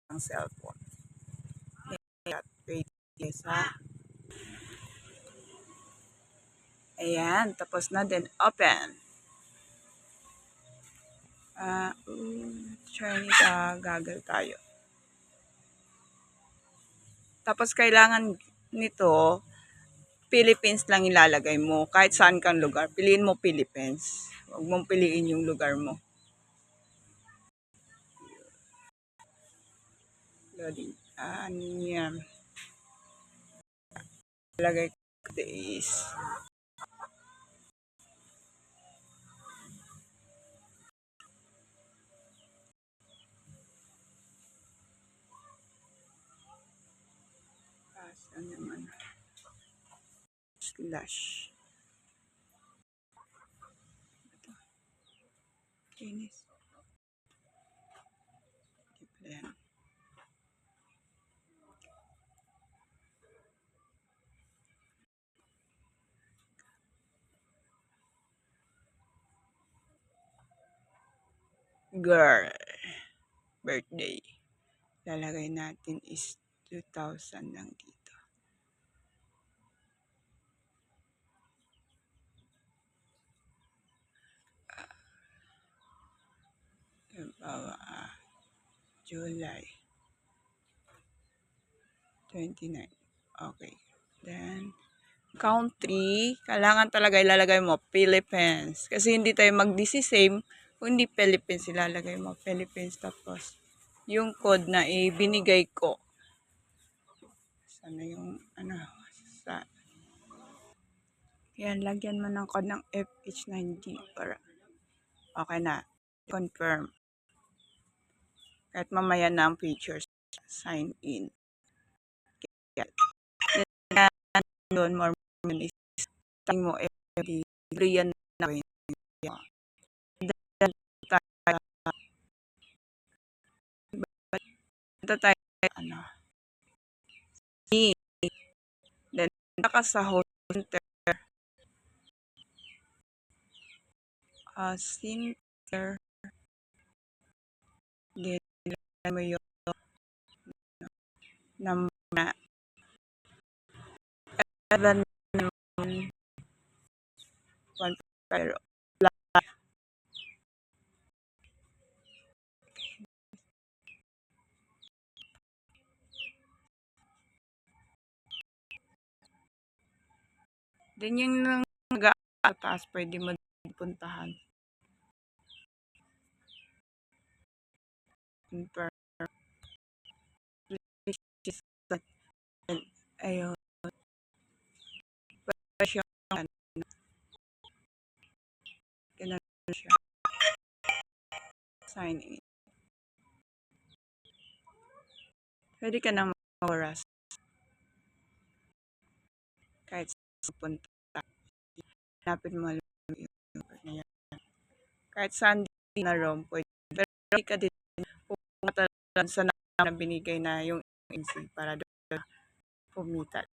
ng cellphone. Wait, yes ha. Ayan, tapos na din. Open. Chinese, gagal tayo. Tapos kailangan nito, Philippines lang ilalagay mo. Kahit saan kang lugar, piliin mo Philippines. Huwag mong piliin yung lugar mo. Loading. Yan. Lagay ko is ano naman, slash. Ito. Kinis. Yan. Girl. Birthday. Lalagay natin is 2,000 lang dito. July 29. Okay. Then, country, kailangan talaga ilalagay mo Philippines. Kasi hindi tayo mag-same kung hindi Philippines ilalagay mo. Philippines, tapos yung code na ibinigay ko. Sana yung sa yan, lagyan mo ng code ng FH9G para okay na. Confirm. Kahit mamaya na ang features. Sign in. Doon more is time mo every yan na tayo then naka sa host center center then mo yung number na 7 1 then yung nag-taas pwede mo puntahan. Confirm. Ayun. Siya. Ganun siya. Sign in. Pwede ka na mag-oras. Kahit sa punta. Hanapin mo lang yung kahit saan na room, pwede. Pero hindi ka din pumunta sa na binigay na yung NC para doon pumitat.